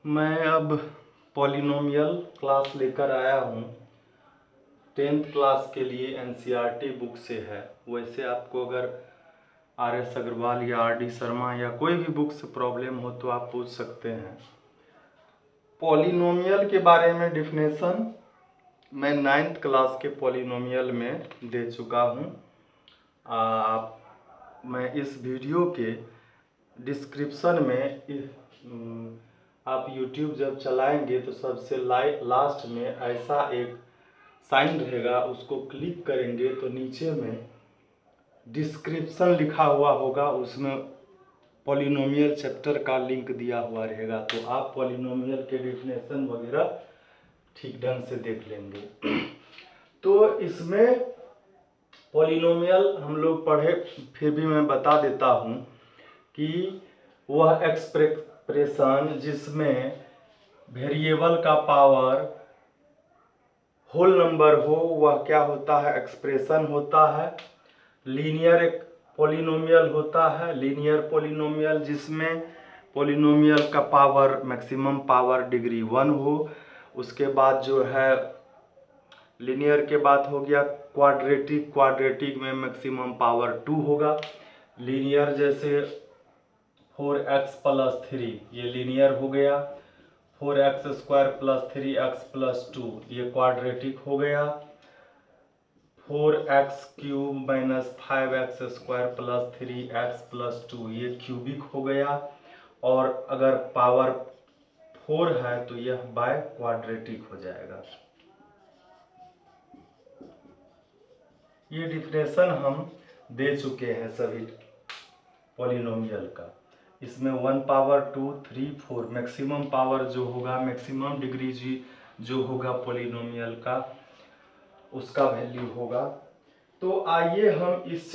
मैं अब polynomial class लेकर आया हूँ। 10th क्लास के लिए एनसीईआरटी बुक से है। वैसे आपको अगर आर.एस. अग्रवाल या आर.डी. शर्मा या कोई भी बुक से प्रॉब्लम हो तो आप पूछ सकते हैं। पॉलिनोमियल के बारे में डिफिनेशन मैं 9th क्लास के पॉलिनोमियल में दे चुका हूँ। मैं इस वीडियो के डिस्क्रिप्शन में आप YouTube जब चलाएंगे तो सबसे लास्ट में ऐसा एक साइन रहेगा, उसको क्लिक करेंगे तो नीचे में डिस्क्रिप्शन लिखा हुआ होगा, उसमें पॉलिनोमियल चैप्टर का लिंक दिया हुआ रहेगा। तो आप पॉलिनोमियल के डेफिनेशन वगैरह ठीक ढंग से देख लेंगे। तो इसमें पॉलिनोमियल हम लोग पढ़े, फिर भी मैं बता देता हूँ कि वह एक्सप्रेशन जिसमें वेरिएबल का पावर होल नंबर हो, वह क्या होता है? एक्सप्रेशन होता है। लीनियर एक पॉलिनोमियल होता है, लीनियर पॉलिनोमियल जिसमें पॉलिनोमियल का पावर मैक्सिमम पावर डिग्री 1 हो। उसके बाद जो है लीनियर के बाद हो गया क्वाड्रेटिक, क्वाड्रेटिक में मैक्सिमम पावर 2 होगा। लीनियर जैसे 4x + 3 ये लीनियर हो गया। 4x² + 3x + 2 ये क्वाड्रेटिक हो गया। 4x³ - 5x² + 3x + 2 ये क्यूबिक हो गया। और अगर पावर 4 है तो यह बाय क्वाड्रेटिक हो जाएगा। ये डिफिनेशन हम दे चुके हैं सभी पॉलिनोमियल का। इसमें 1 पावर 2 3 4 मैक्सिमम पावर जो होगा, मैक्सिमम डिग्री जो होगा पॉलिनोमियल का, उसका वैल्यू होगा। तो आइए हम इस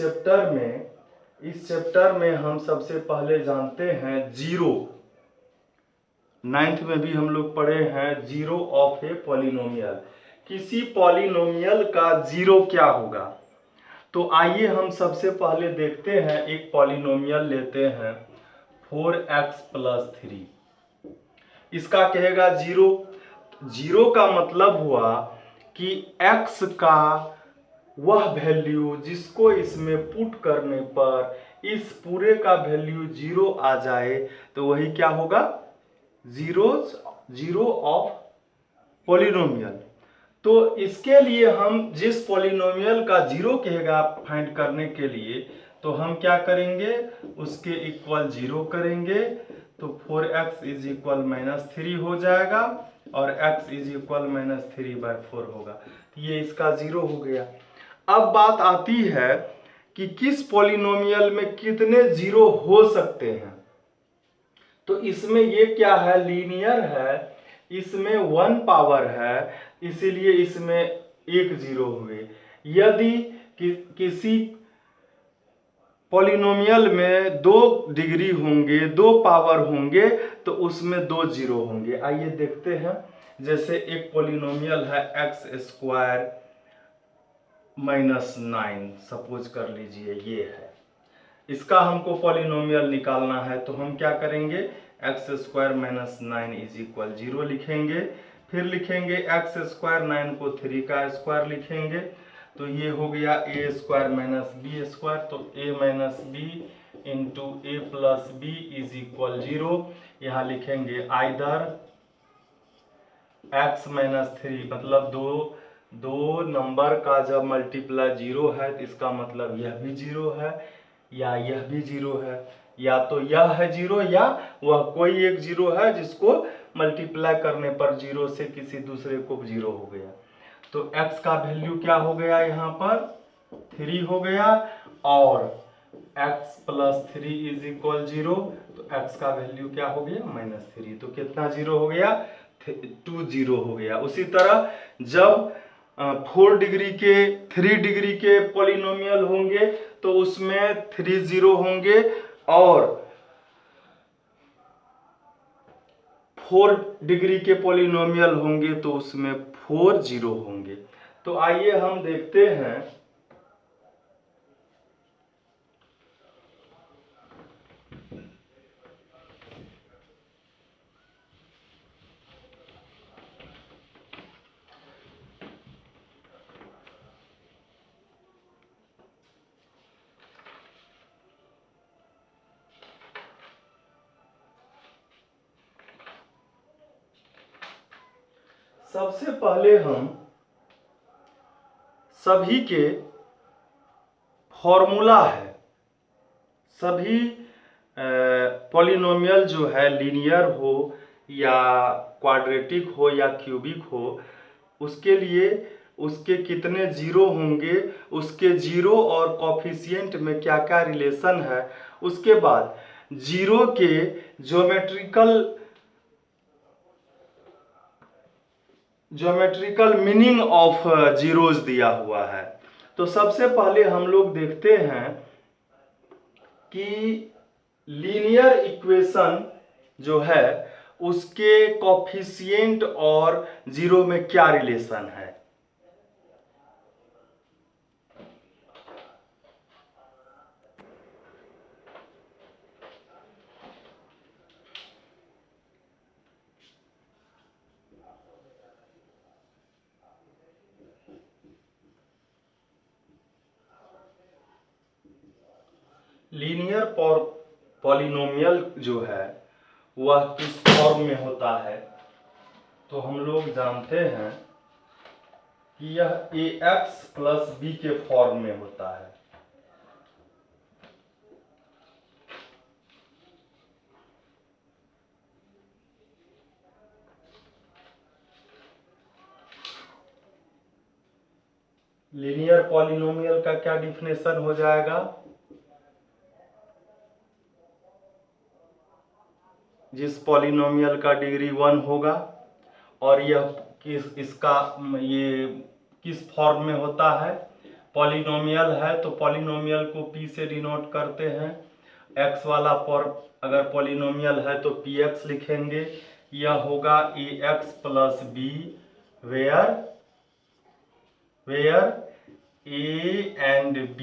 चैप्टर में हम सबसे पहले जानते हैं जीरो। 9th में भी हम लोग पढ़े हैं जीरो ऑफ ए पॉलिनोमियल। किसी पॉलिनोमियल का जीरो क्या होगा? तो आइए हम सबसे पहले देखते हैं, एक पॉलिनोमियल लेते हैं 4x + 3। इसका कहेगा जीरो। जीरो का मतलब हुआ कि x का वह वैल्यू जिसको इसमें पुट करने पर इस पूरे का वैल्यू जीरो आ जाए तो वही क्या होगा? Zero of polynomial. तो इसके लिए हम जिस पॉलिनोमियल का जीरो कहेगा फाइंड करने के लिए, तो हम क्या करेंगे? उसके इक्वल जीरो करेंगे तो 4x = -3 हो जाएगा और x = -3/4 होगा। तो ये इसका जीरो हो गया। अब बात आती है कि किस पॉलिनोमियल में कितने जीरो हो सकते हैं। तो इसमें ये क्या है? लीनियर है, इसमें 1 पावर है, इसीलिए इसमें एक जीरो हुए। यदि किसी पॉलिनोमियल में 2 डिग्री होंगे, 2 पावर होंगे, तो उसमें 2 जीरो होंगे। आइए देखते हैं। जैसे एक पॉलिनोमियल है x² - 9, सपोज कर लीजिए ये है। इसका हमको पॉलिनोमियल निकालना है तो हम क्या करेंगे? x² - 9 = 0 लिखेंगे। फिर लिखेंगे x², 9 को 3 का स्क्वायर लिखेंगे तो ये हो गया a² - b²। तो a - b × a + b = 0। यहाँ लिखेंगे आइदर x - 3 मतलब दो नंबर का जब मल्टीप्लाई जीरो है तो इसका मतलब यह भी जीरो है या यह भी जीरो है, या तो यह है जीरो या वह कोई एक जीरो है जिसको मल्टीप्लाई करने पर जीरो से किसी दूसरे को जीरो हो गया। तो x का वैल्यू क्या हो गया? यहाँ पर 3 हो गया और x + 3 = 0। तो x का वैल्यू क्या हो गया? -3। तो कितना जीरो हो गया? 2 जीरो हो गया। उसी तरह जब 4 डिग्री के 3 डिग्री के पॉलिनोमियल होंगे तो उसमें 3 जीरो होंगे और 4 डिग्री के पॉलिनोमियल होंगे तो उसमें 4 जीरो होंगे। तो आइए हम देखते हैं सबसे पहले हम सभी के फॉर्मूला है, सभी पॉलिनोमियल जो है लीनियर हो या क्वाड्रेटिक हो या क्यूबिक हो, उसके लिए उसके कितने जीरो होंगे, उसके जीरो और कॉफिशिएंट में क्या क्या रिलेशन है, उसके बाद जीरो के ज्योमेट्रिकल मीनिंग ऑफ जीरोज दिया हुआ है। तो सबसे पहले हम लोग देखते हैं कि लीनियर इक्वेशन जो है उसके कॉफिशिएंट और जीरो में क्या रिलेशन है। लीनियर पॉलिनोमियल जो है वह किस फॉर्म में होता है, तो हम लोग जानते हैं कि यह ax प्लस बी के फॉर्म में होता है। लीनियर पॉलिनोमियल का क्या डिफिनेशन हो जाएगा, जिस पॉलिनोमियल का डिग्री 1 होगा और यह ये किस फॉर्म में होता है। पॉलिनोमियल है तो पॉलिनोमियल को p से डिनोट करते हैं। x वाला फॉर्म अगर पॉलिनोमियल है तो px लिखेंगे। यह होगा ax plus b where a and b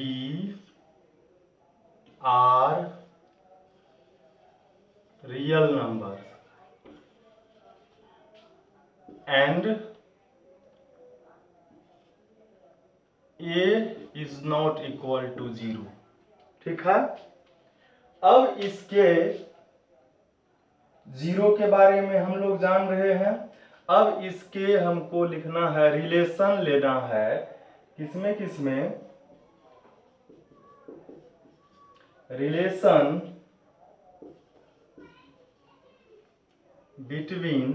are real number and a is not equal to 0। ठीक है। अब इसके जीरो के बारे में हम लोग जान रहे हैं। अब इसके हमको लिखना है, रिलेशन लेना है, किसमें किसमें, relation between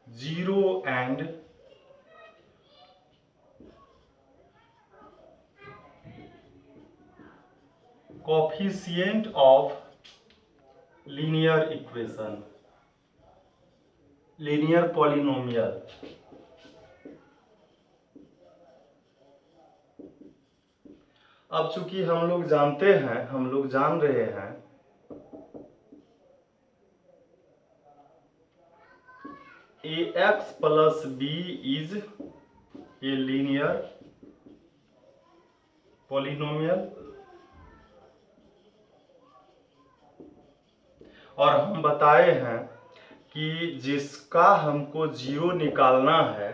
zero and coefficient of linear equation, linear polynomial. अब चूंकि हम लोग जानते हैं, हम लोग जान रहे हैं ax plus b is a linear polynomial, और हम बताए हैं कि जिसका हमको जीरो निकालना है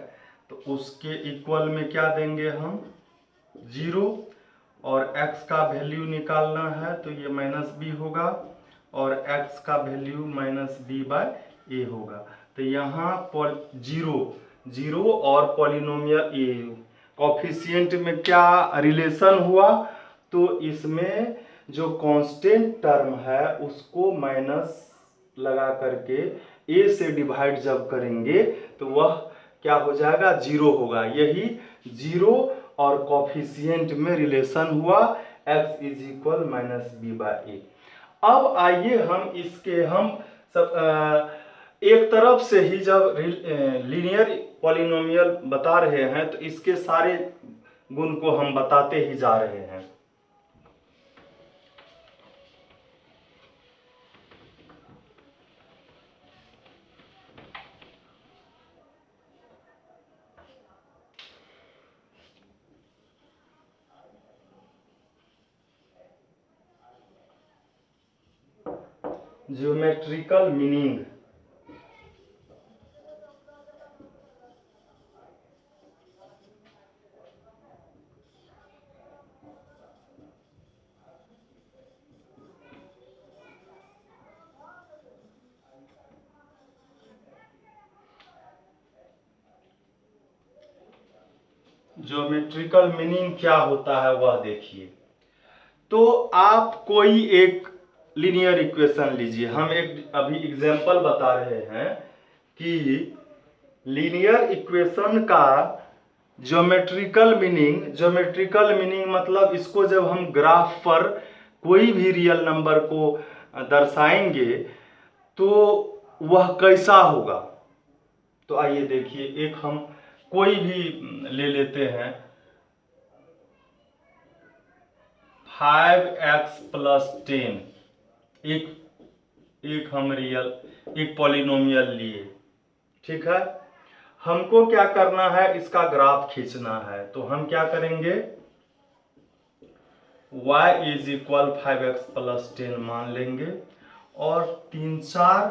तो उसके इक्वल में क्या देंगे हम, जीरो, और x का वैल्यू निकालना है तो ये माइनस बी होगा और x का वैल्यू माइनस बी बाय ए होगा। तो यहाँ पर जीरो और पॉलिनोमियल कोएफिशिएंट में क्या रिलेशन हुआ, तो इसमें जो कांस्टेंट टर्म है उसको माइनस लगा करके a से डिवाइड जब करेंगे तो वह क्या हो जाएगा, जीरो होगा। यही जीरो और कोएफिशिएंट में रिलेशन हुआ, x is equal minus B by A. अब आइए हम इसके एक तरफ से ही जब लीनियर पॉलिनोमियल बता रहे हैं तो इसके सारे गुण को हम बताते ही जा रहे हैं। ज्योमेट्रिकल मीनिंग, ज्योमेट्रिकल मीनिंग क्या होता है वह देखिए। तो आप कोई एक लीनियर इक्वेशन लीजिए, हम एक अभी एग्जांपल बता रहे हैं कि लीनियर इक्वेशन का ज्योमेट्रिकल मीनिंग मतलब इसको जब हम ग्राफ पर कोई भी रियल नंबर को दर्शाएंगे तो वह कैसा होगा। तो आइए देखिए, एक हम कोई भी ले लेते हैं 5x + 10, एक हम रियल एक पॉलिनोमियल लिए, ठीक है। हमको क्या करना है, इसका ग्राफ खींचना है। तो हम क्या करेंगे, y = 5x + 10 मान लेंगे और 3-4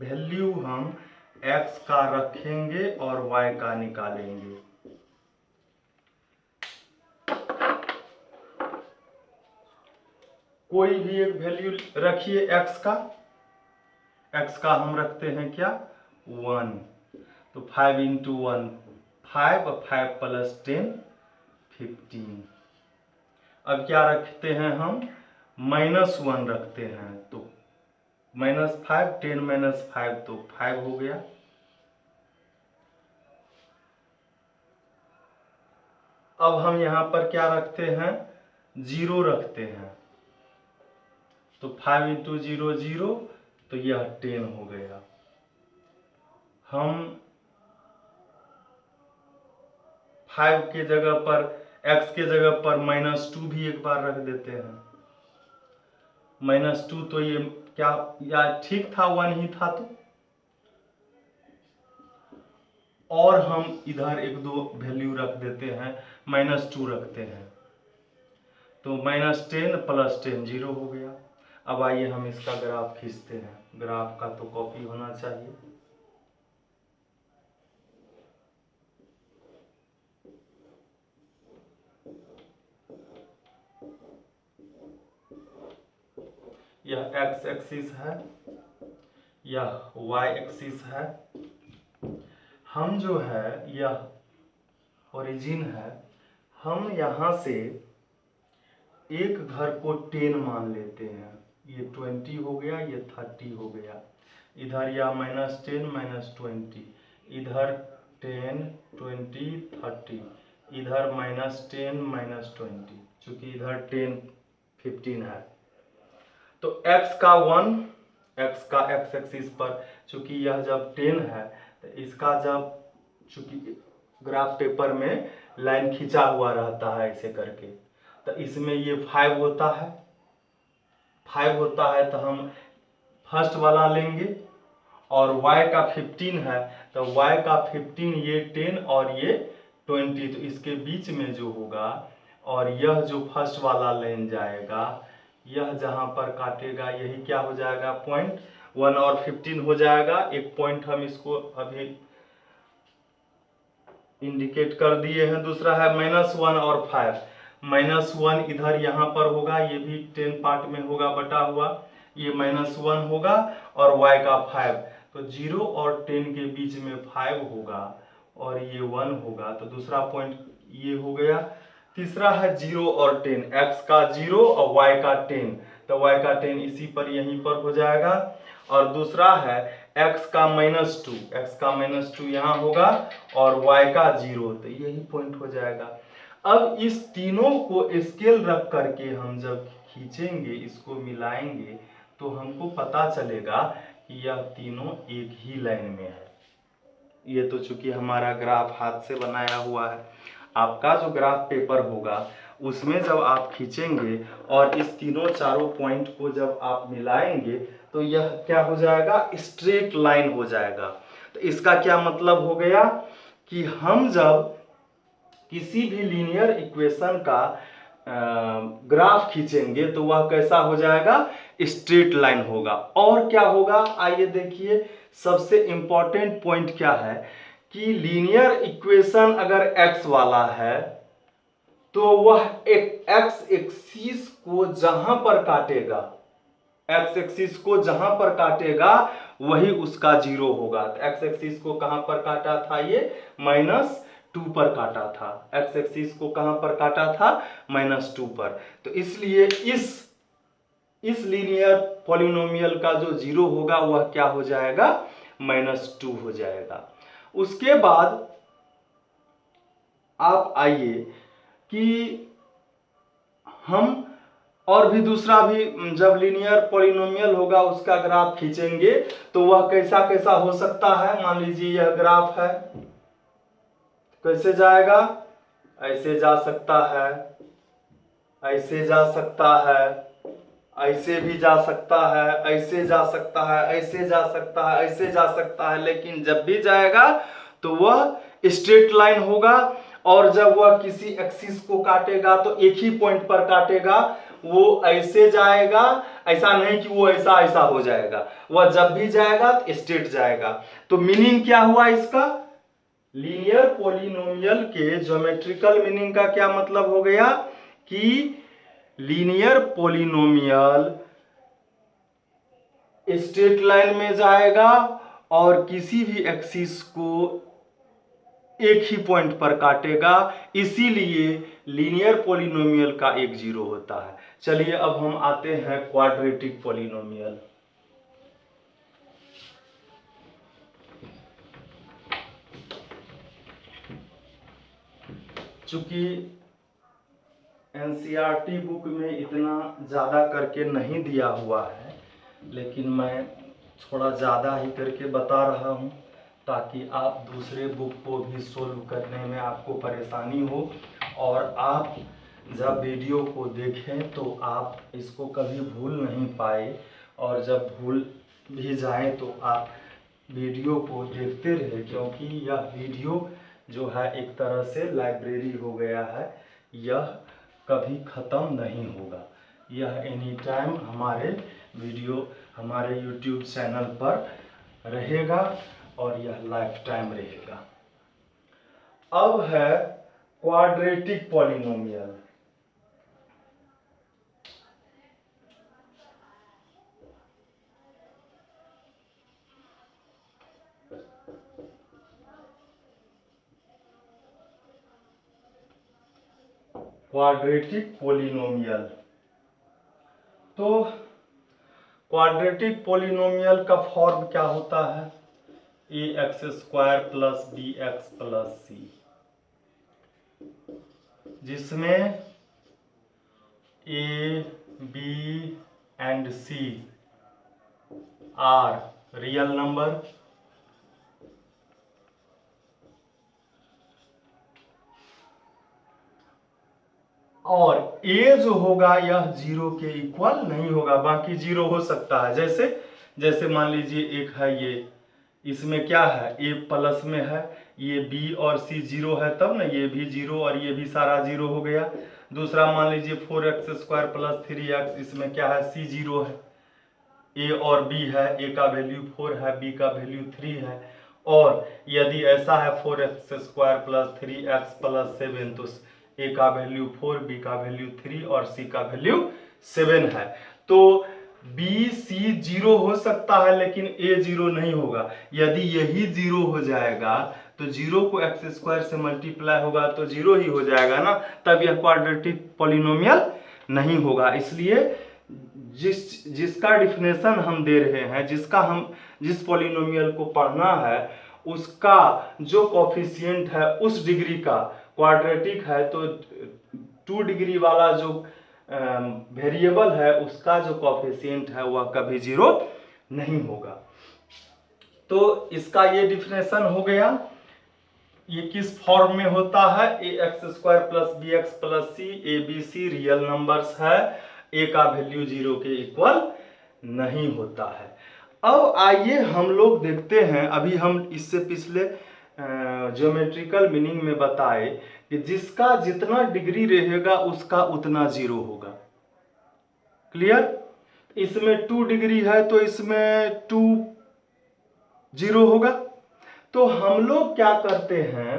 वैल्यू हम x का रखेंगे और y का निकालेंगे। कोई भी एक वैल्यू रखिए x का हम रखते हैं क्या, 1। तो 5 × 1 5, 5 + 10 15। अब क्या रखते हैं हम, -1 रखते हैं। तो -5, 10 - 5 तो 5 हो गया। अब हम यहां पर क्या रखते हैं, 0 रखते हैं। तो 5 × 0 0, तो यह 10 हो गया। हम 5 के जगह पर, x के जगह पर -2 भी एक बार रख देते हैं। -2 तो ये क्या, या ठीक था, 1 ही था। तो और हम इधर 1-2 वैल्यू रख देते हैं, -2 रखते हैं। तो -10 + 10 0 हो गया। अब आइए हम इसका ग्राफ खींचते हैं। ग्राफ का तो कॉपी होना चाहिए। यह x एक्सिस है, यह y एक्सिस है। हम जो है, यह ओरिजिन है। हम यहाँ से एक घर को 10 मान लेते हैं। ये 20 हो गया, ये 30 हो गया। इधर या -10 -20, इधर 10 20 30, इधर -10 -20, चूंकि इधर 10 15 है। तो x का 1, x का x एक्सिस पर, चूंकि यह जब 10 है तो इसका जब, चूंकि ग्राफ पेपर में लाइन खींचा हुआ रहता है ऐसे करके, तो इसमें ये 5 होता है। 5 होता है तो हम फर्स्ट वाला लेंगे। और y का 15 है तो y का 15, ये 10 और ये 20, तो इसके बीच में जो होगा, और यह जो फर्स्ट वाला लाइन जाएगा, यह जहां पर काटेगा यही क्या हो जाएगा, पॉइंट। 1 और 15 हो जाएगा। एक पॉइंट हम इसको अभी इंडिकेट कर दिए हैं। दूसरा है -1 और 5। -1 इधर यहाँ पर होगा, ये भी 10 पार्ट में होगा बटा हुआ, ये -1 होगा और y का 5, तो 0 और 10 के बीच में 5 होगा और ये 1 होगा। तो दूसरा पॉइंट ये हो गया। तीसरा है 0 और 10, x का 0 और y का 10, तो y का 10 इसी पर यहीं पर हो जाएगा। और दूसरा है x का -2, x का -2 यहाँ होगा और y का 0, तो यही पॉइंट हो जाएगा। अब इस तीनों को स्केल रख करके हम जब खींचेंगे, इसको मिलाएंगे, तो हमको पता चलेगा कि यह तीनों एक ही लाइन में है। ये तो चूंकि हमारा ग्राफ हाथ से बनाया हुआ है। आपका जो ग्राफ पेपर होगा उसमें जब आप खींचेंगे और इस तीनों चारों पॉइंट को जब आप मिलाएंगे, तो यह क्या हो जाएगा, स्ट्रेट लाइन हो जाएगा। तो इसका क्या मतलब हो गया कि हम जब किसी भी लीनियर इक्वेशन का ग्राफ खींचेंगे तो वह कैसा हो जाएगा, स्ट्रेट लाइन होगा। और क्या होगा, आइए देखिए, सबसे इंपॉर्टेंट पॉइंट क्या है कि लीनियर इक्वेशन अगर x वाला है तो वह एक x एक्सिस को जहां पर काटेगा, x एक्सिस को जहां पर काटेगा वही उसका 0 होगा। तो x एक्सिस को कहां पर काटा था, ये -2 पर काटा था, एक्स एक्सिस को कहां पर काटा था, -2 पर। तो इसलिए इस लीनियर पॉलिनोमियल का जो जीरो होगा वह क्या हो जाएगा, -2 हो जाएगा। उसके बाद आप आइए कि हम और भी दूसरा भी जब लीनियर पॉलिनोमियल होगा उसका ग्राफ खींचेंगे तो वह कैसा कैसा हो सकता है। मान लीजिए यह ग्राफ है, कैसे जाएगा, ऐसे जा सकता है, ऐसे जा सकता है, ऐसे भी जा सकता है, ऐसे जा सकता है, ऐसे जा सकता है, ऐसे जा सकता है, लेकिन जब भी जाएगा तो वह स्ट्रेट लाइन होगा। और जब वह किसी एक्सिस को काटेगा तो एक ही पॉइंट पर काटेगा, वो ऐसे जाएगा, ऐसा नहीं कि वो ऐसा ऐसा हो जाएगा, वह जब भी जाएगा तो स्ट्रेट जाएगा। तो मीनिंग क्या हुआ इसका, लीनियर पॉलिनोमियल के ज्योमेट्रिकल मीनिंग का क्या मतलब हो गया कि लीनियर पॉलिनोमियल स्ट्रेट लाइन में जाएगा और किसी भी एक्सिस को एक ही पॉइंट पर काटेगा, इसीलिए लीनियर पॉलिनोमियल का एक जीरो होता है। चलिए अब हम आते हैं क्वाड्रेटिक पॉलिनोमियल। चूंकि एनसीईआरटी बुक में इतना ज़्यादा करके नहीं दिया हुआ है, लेकिन मैं थोड़ा ज़्यादा ही करके बता रहा हूँ ताकि आप दूसरे बुक को भी सोल्व करने में आपको परेशानी हो, और आप जब वीडियो को देखें तो आप इसको कभी भूल नहीं पाए, और जब भूल भी जाए तो आप वीडियो को देखते रहे, क्योंकि यह वीडियो जो है एक तरह से लाइब्रेरी हो गया है, यह कभी ख़त्म नहीं होगा, यह एनी टाइम हमारे वीडियो हमारे YouTube चैनल पर रहेगा और यह लाइफ टाइम रहेगा। अब है क्वाड्रेटिक पॉलिनोमियल। क्वाड्रेटिक पॉलिनोमियल, तो क्वाड्रेटिक पॉलिनोमियल का फॉर्म क्या होता है, ax² + bx + c, जिसमें a, b and c are real number और a जो होगा यह जीरो के इक्वल नहीं होगा, बाकी जीरो हो सकता है। जैसे जैसे मान लीजिए एक है ये, इसमें क्या है, a प्लस में है, ये b और c जीरो है, तब ना ये भी जीरो और ये भी सारा जीरो हो गया। दूसरा मान लीजिए 4x² + 3x, इसमें क्या है, c जीरो है, a और b है, a का वैल्यू 4 है, b का वैल्यू 3 है। और यदि ऐसा है 4x² + 3x + 7, तो a का वैल्यू 4, b का वैल्यू 3 और c का वैल्यू 7 है। तो b c जीरो हो सकता है लेकिन a जीरो नहीं होगा। यदि यही जीरो हो जाएगा तो जीरो को x² से मल्टीप्लाई होगा तो जीरो ही हो जाएगा ना, तब यह क्वाड्रेटिक पॉलिनोमियल नहीं होगा। इसलिए जिसका डिफिनेशन हम दे रहे हैं, जिस पॉलिनोमियल को पढ़ना है उसका जो कोफिशिएंट है उस डिग्री का क्वाड्रेटिक है, तो 2 डिग्री वाला जो वेरिएबल है उसका जो कोफिशिएंट है वह कभी जीरो नहीं होगा। तो इसका ये डिफिनेशन हो गया। ये किस फॉर्म में होता है, ax² + bx + c, a b c real numbers है, a का वैल्यू जीरो के इक्वल नहीं होता है। अब आइए हम लोग देखते हैं, अभी हम इससे पिछले ज्योमेट्रिकल मीनिंग में बताए कि जिसका जितना डिग्री रहेगा उसका उतना जीरो होगा। क्लियर, इसमें 2 डिग्री है तो इसमें 2 जीरो होगा। तो हम लोग क्या करते हैं,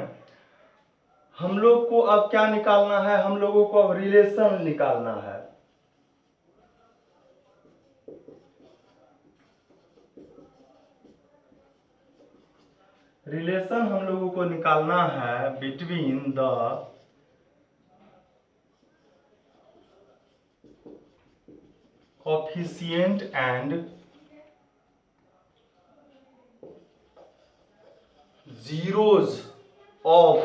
हम लोग को अब क्या निकालना है, हम लोगों को अब रिलेशन निकालना है। रिलेशन हम लोगों को निकालना है between the coefficient and zeros of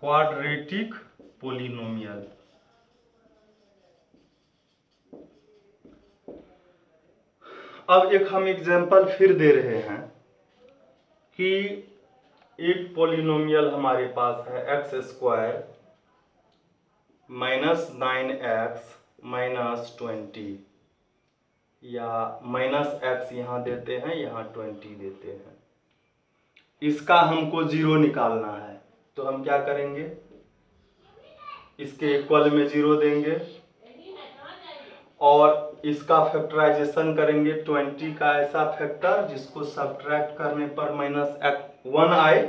quadratic polynomial। अब एक हम एग्जांपल फिर दे रहे हैं कि एक पॉलिनोमियल हमारे पास है एक्स स्क्वायर -9x-20 या -x यहाँ देते हैं, यहाँ 20 देते हैं। इसका हमको जीरो निकालना है तो हम क्या करेंगे, इसके इक्वल में जीरो देंगे और इसका फैक्टराइजेशन करेंगे 20 का ऐसा फैक्टर जिसको सब्ट्रैक्ट करने पर -1 आए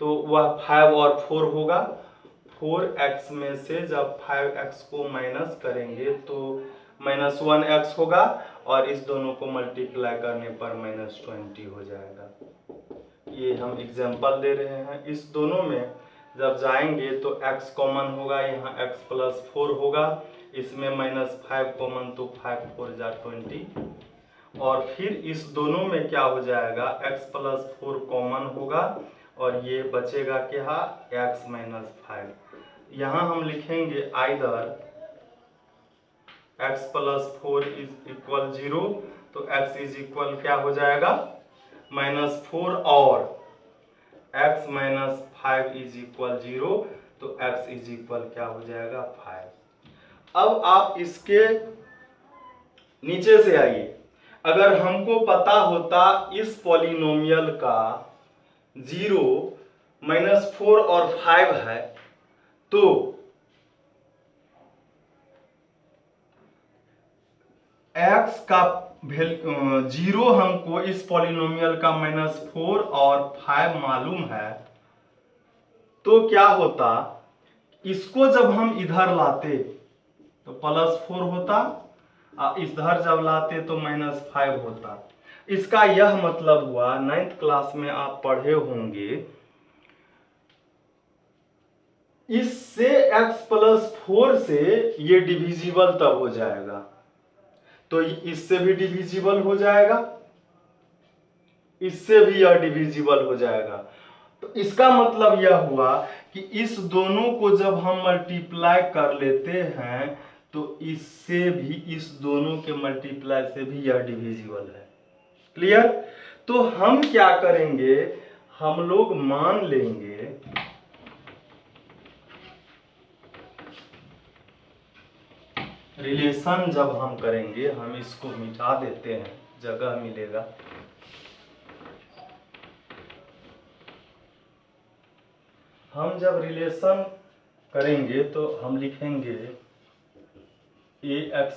तो वह 5 और 4 होगा। 4x में से जब 5x को माइनस करेंगे तो -1x होगा और इस दोनों को मल्टीप्लाई करने पर -20 हो जाएगा। ये हम एग्जांपल दे रहे हैं। इस दोनों में जब जाएंगे तो x कॉमन होगा, यहाँ x + 4 होगा, इसमें -5 कॉमन तो 5 4 जा 20 और फिर इस दोनों में क्या हो जाएगा, x + 4 कॉमन होगा और ये बचेगा क्या, x - 5। यहाँ हम लिखेंगे आइदर x + 4 = 0 तो x = क्या हो जाएगा -4 और x - 5 = 0 तो x = क्या हो जाएगा 5। अब आप इसके नीचे से आइए, अगर हमको पता होता इस पॉलिनोमियल का 0 -4 और 5 है तो x का 0 हमको इस पॉलिनोमियल का -4 और 5 मालूम है तो क्या होता, इसको जब हम इधर लाते तो +4 होता, इधर जब लाते तो -5 होता। इसका यह मतलब हुआ, 9th क्लास में आप पढ़े होंगे, इससे x + 4 से ये डिविजिबल तब हो जाएगा तो इससे भी डिविजिबल हो जाएगा, इससे भी यह डिविजिबल हो जाएगा। तो इसका मतलब यह हुआ कि इस दोनों को जब हम मल्टीप्लाई कर लेते हैं तो इससे भी, इस दोनों के मल्टीप्लाई से भी यह डिविजिबल है। क्लियर? तो हम क्या करेंगे, हम लोग मान लेंगे रिलेशन जब हम करेंगे, हम इसको मिटा देते हैं, जगह मिलेगा। हम जब रिलेशन करेंगे तो हम लिखेंगे ax,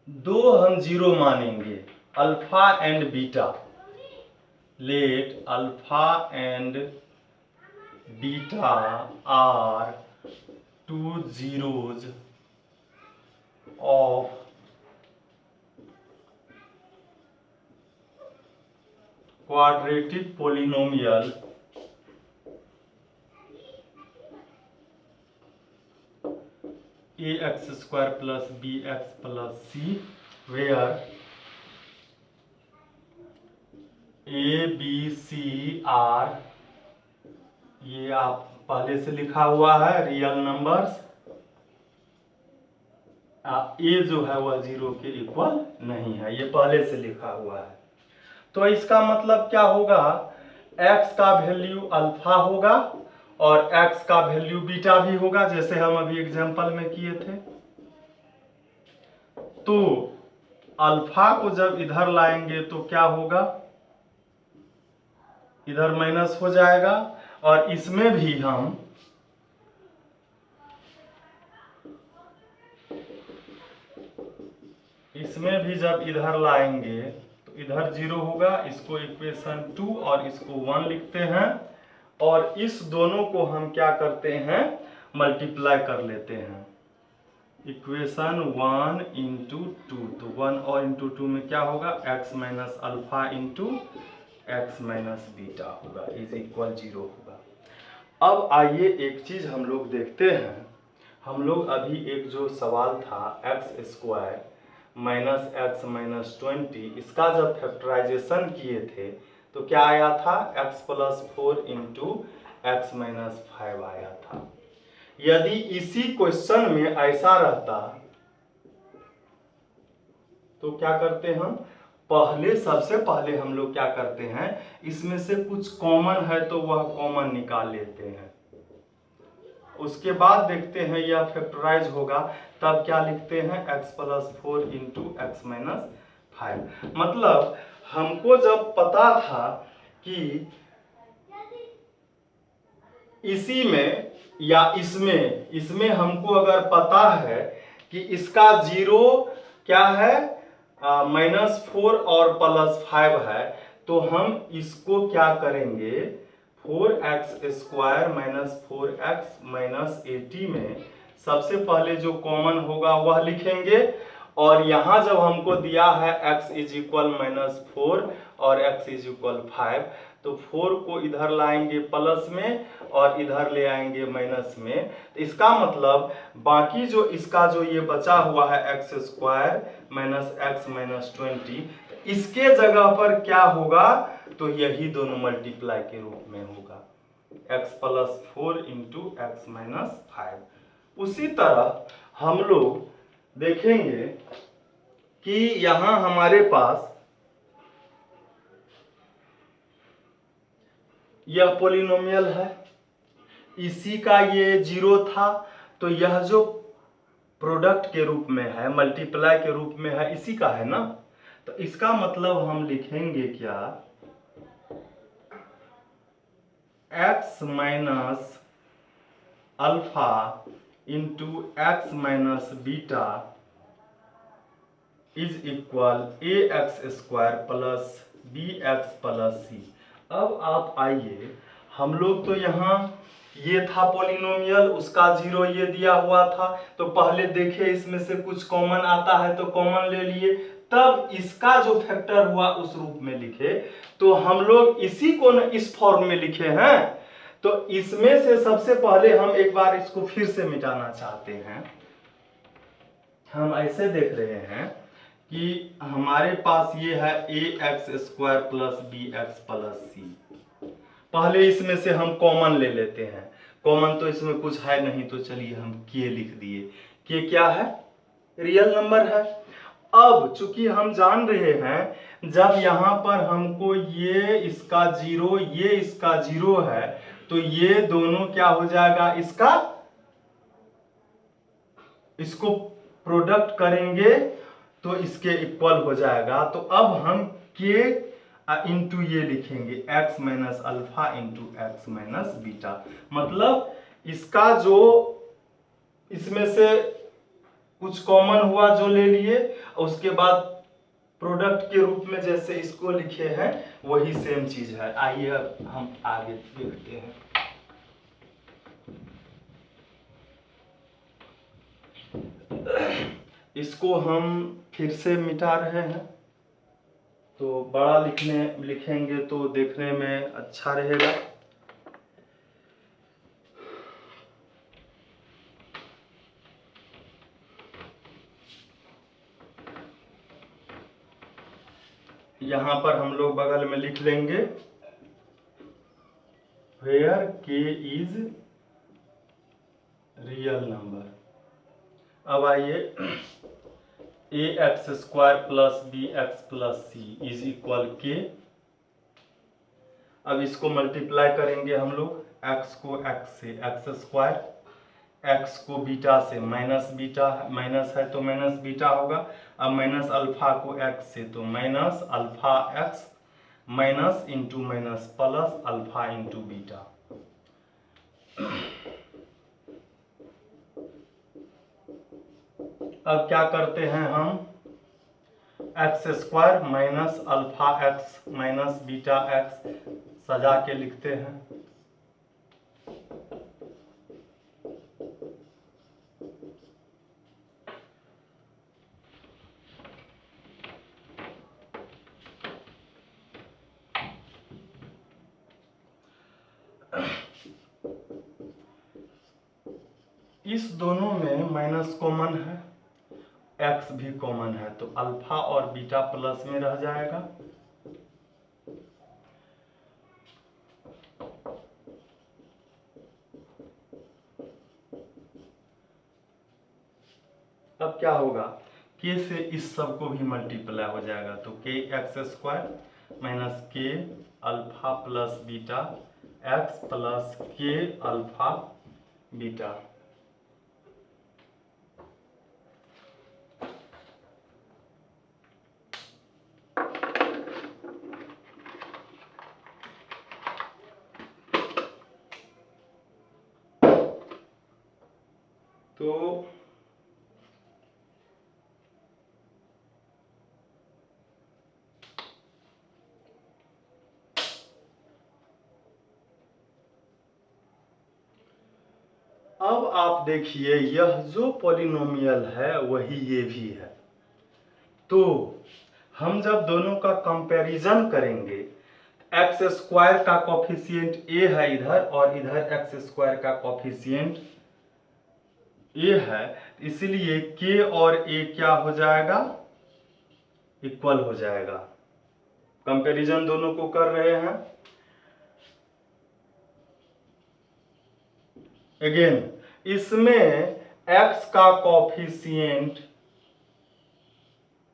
दो हम 0 मानेंगे, alpha and beta, let alpha and beta are 2 zeros of quadratic polynomial ax² + bx + c where a b c r, ये आप पहले से लिखा हुआ है रियल नंबर्स, ए जो है वह 0 के इक्वल नहीं है, ये पहले से लिखा हुआ है। तो इसका मतलब क्या होगा, x का वैल्यू अल्फा होगा और x का वैल्यू बीटा भी होगा, जैसे हम अभी एग्जांपल में किए थे। तो अल्फा को जब इधर लाएंगे तो क्या होगा, इधर माइनस हो जाएगा और इसमें भी हम जब इधर लाएंगे तो इधर 0 होगा, इसको इक्वेशन 2 और इसको 1 लिखते हैं और इस दोनों को हम क्या करते हैं, मल्टीप्लाई कर लेते हैं। इक्वेशन 1 इंटू 2, तो 1 और इंटू 2 में क्या होगा, x minus alpha into x minus beta होगा इज इक्वल 0 होगा। अब आइए एक चीज हम लोग देखते हैं। हम लोग अभी एक जो सवाल था x square minus x minus 20, इसका जब फैक्टराइजेशन किए थे तो क्या आया था, x plus 4 into x minus 5 आया था। यदि इसी क्वेश्चन में ऐसा रहता तो क्या करते हम, सबसे पहले हम लोग क्या करते हैं, इसमें से कुछ कॉमन है तो वह कॉमन निकाल लेते हैं। उसके बाद देखते हैं यह फैक्टराइज होगा, तब क्या लिखते हैं, x plus 4 into x minus 5। मतलब हमको जब पता था कि इसी में या इसमें हमको अगर पता है कि इसका जीरो क्या है, -4 और +5 है, तो हम इसको क्या करेंगे, 4x² माइनस 4x माइनस 80 में सबसे पहले जो कॉमन होगा वह लिखेंगे। और यहाँ जब हमको दिया है x इज इक्वल -4 और x इज इक्वल 5, तो 4 को इधर लाएंगे प्लस में और इधर ले आएंगे माइनस में। तो इसका मतलब बाकी जो इसका जो ये बचा हुआ है x² माइनस एक्स माइनस 20, इसके जगह पर क्या होगा, तो यही दोनों मल्टीप्लाई के रूप में होगा, x plus 4 into x minus 5। उसी तरह हम लोग देखेंगे कि यहां हमारे पास यह पॉलिनोमियल है, इसी का ये 0 था, तो यह जो प्रोडक्ट के रूप में है, मल्टीप्लाई के रूप में है, इसी का है ना। तो इसका मतलब हम लिखेंगे क्या, x minus alpha into x minus beta is equal ax² plus bx plus c। अब आप आइए, हम लोग तो यहाँ ये था पॉलिनोमियल, उसका 0 ये दिया हुआ था, तो पहले देखिए इसमें से कुछ कॉमन आता है तो कॉमन ले लिए, तब इसका जो फैक्टर हुआ उस रूप में लिखे। तो हम लोग इसी को न इस फॉर्म में लिखे हैं। तो इसमें से सबसे पहले हम एक बार इसको फिर से मिटाना चाहते हैं। हम ऐसे देख रहे हैं कि हमारे पास ये है ax² plus bx plus c। पहले इसमें से हम कॉमन ले लेते हैं, कॉमन तो इसमें कुछ है नहीं, तो चलिए हम k लिख दिए। k क्या है, रियल नंबर है। अब चूंकि हम जान रहे हैं जब यहाँ पर हमको ये इसका 0 ये इसका 0 है, तो ये दोनों क्या हो जाएगा, इसको प्रोडक्ट करेंगे तो इसके इक्वल हो जाएगा। तो अब हम k इंटू ये लिखेंगे, x minus alpha into x minus beta. मतलब इसका जो इसमें से कुछ कॉमन हुआ जो ले लिए, उसके बाद प्रोडक्ट के रूप में जैसे इसको लिखे हैं वही सेम चीज है। आइए अब हम आगे देखते हैं। इसको हम फिर से मिटा रहे हैं, तो बड़ा लिखेंगे तो देखने में अच्छा रहेगा। यहां पर हम लोग बगल में लिख लेंगे where k is real number. अब आइए, ax² plus bx plus c is equal k। अब इसको मल्टीप्लाई करेंगे हम लोग, x को x से x², x को बीटा से बीटा माइनस है तो माइनस बीटा होगा। अब माइनस अल्फा को x से तो minus alpha x minus into minus plus alpha into beta. अब क्या करते हैं हम, x² minus alpha x minus beta x सजा के लिखते हैं। इस दोनों में माइनस कॉमन है, एक्स भी कॉमन है, तो अल्फा और बीटा प्लस में रह जाएगा। अब क्या होगा, के से इस सब को भी मल्टीप्लाई हो जाएगा, तो के एक्स स्क्वायर माइनस के alpha plus beta x plus के अल्फा बीटा। तो अब आप देखिए, यह जो पॉलिनोमियल है वही ये भी है। तो हम जब दोनों का कंपैरिजन करेंगे, एक्स स्क्वायर का कॉफिशिएंट ए है इधर, और इधर एक्स स्क्वायर का कॉफिशिएंट ए है, इसलिए के और ए क्या हो जाएगा, इक्वल हो जाएगा। कंपैरिजन दोनों को कर रहे हैं। अगेन इसमें x का कॉफिशिएंट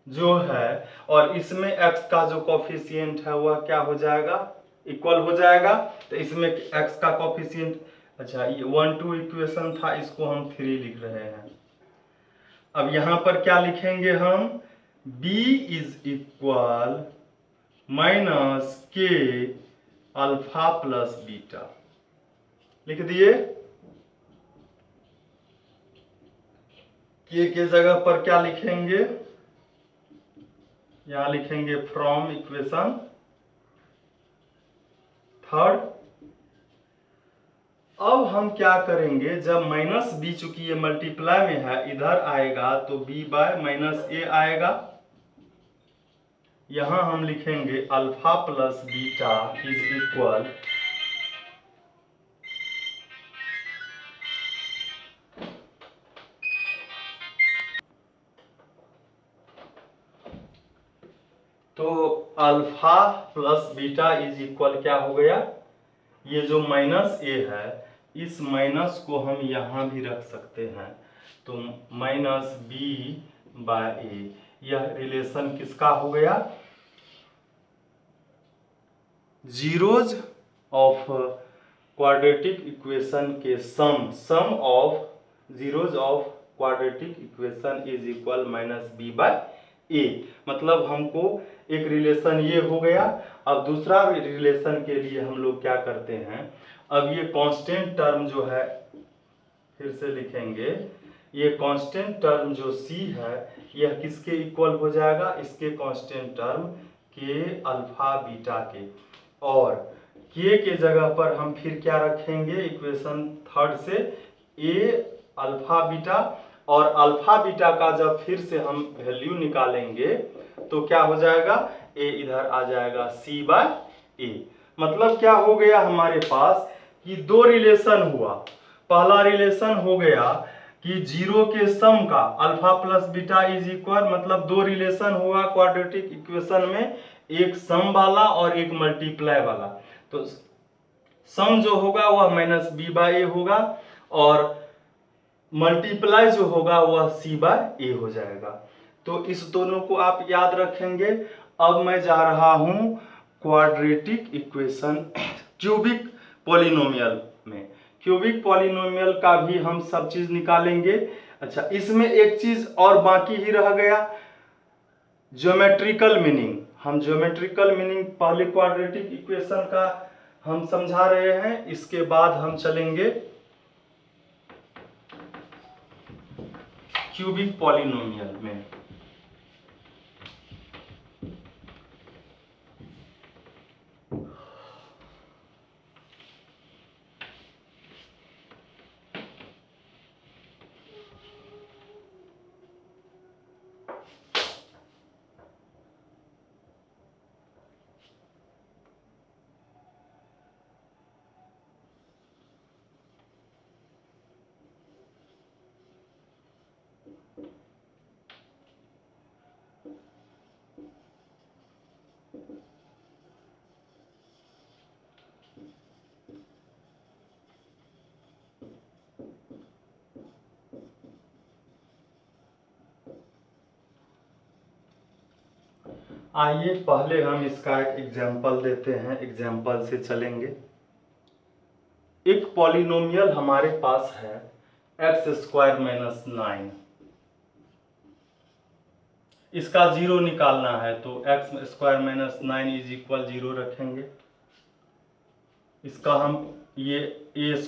जो है और इसमें x का जो कॉफिशिएंट है वह क्या हो जाएगा, इक्वल हो जाएगा। तो इसमें x का कॉफिशिएंट, अच्छा ये 1 2 इक्वेशन था, इसको हम 3 लिख रहे हैं। अब यहां पर क्या लिखेंगे हम, b इज इक्वल माइनस के अल्फा प्लस बीटा लिख दिए। के जगह पर क्या लिखेंगे, यहां लिखेंगे फ्रॉम इक्वेशन थर्ड। अब हम क्या करेंगे, जब माइनस बी, चूंकि ये मल्टीप्लाई में है, इधर आएगा तो b बाय माइनस ए आएगा। यहां हम लिखेंगे alpha plus beta is equal तो alpha plus beta is equal क्या हो गया, ये जो माइनस ए है इस माइनस को हम यहां भी रख सकते हैं, तो माइनस बी बाय ए। यह रिलेशन किसका हो गया, जीरोज ऑफ क्वाड्रेटिक इक्वेशन के sum of zeros of quadratic equation is equal minus B by A. मतलब हमको एक रिलेशन ये हो गया। अब दूसरा रिलेशन के लिए हम लोग क्या करते हैं, अब ये कांस्टेंट टर्म जो है फिर से लिखेंगे, ये कांस्टेंट टर्म जो c है यह किसके इक्वल हो जाएगा, इसके कांस्टेंट टर्म के अल्फा बीटा के, और k के जगह पर हम फिर क्या रखेंगे इक्वेशन थर्ड से a अल्फा बीटा, और अल्फा बीटा का जब फिर से हम वैल्यू निकालेंगे तो क्या हो जाएगा, a इधर आ जाएगा c बाय ए। मतलब क्या हो गया हमारे पास कि दो रिलेशन हुआ। पहला रिलेशन हो गया कि जीरो के सम का alpha plus beta is equal, मतलब दो रिलेशन हुआ क्वाड्रेटिक इक्वेशन में, एक सम वाला और एक मल्टीप्लाई वाला। तो सम जो होगा वह माइनस बी बाय ए होगा और मल्टीप्लाई जो होगा वह सी बाय ए हो जाएगा। तो इस दोनों को आप याद रखेंगे। अब मैं जा रहा हूं क्वाड्रेटिक इक्वेशन क्यूबिक पॉलिनोमियल में। क्यूबिक पॉलिनोमियल का भी हम सब चीज निकालेंगे। अच्छा, इसमें एक चीज और बाकी ही रह गया, ज्योमेट्रिकल मीनिंग। हम ज्योमेट्रिकल मीनिंग पहले क्वाड्रेटिक इक्वेशन का हम समझा रहे हैं, इसके बाद हम चलेंगे क्यूबिक पॉलिनोमियल में। आइए पहले हम इसका एक एग्जाम्पल देते हैं, एग्जाम्पल से चलेंगे। एक पॉलिनोमियल हमारे पास है x² - 9। इसका जीरो निकालना है तो x² - 9 = 0 रखेंगे। इसका हम ये a²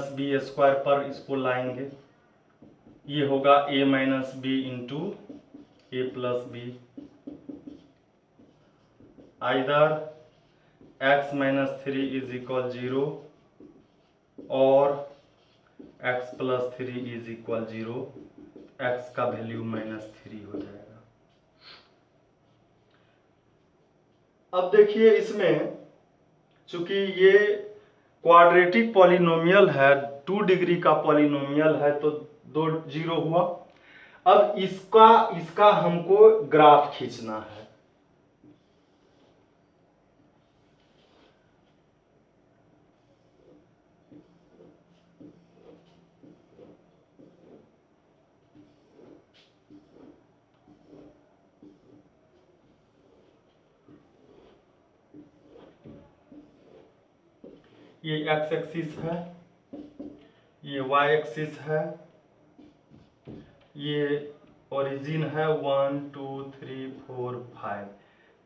- b² पर इसको लाएंगे। ये होगा a - b × a + b। Either x - 3 = 0 और x + 3 = 0। x का वैल्यू -3 हो जाएगा। अब देखिए इसमें चूंकि ये क्वाड्रेटिक पॉलिनोमियल है, 2 डिग्री का पॉलिनोमियल है, तो 2 0 हुआ। अब इसका हमको ग्राफ खींचना है। ये x एक्सिस है, ये y एक्सिस है, ये ओरिजिन है 1 2 3 4 5।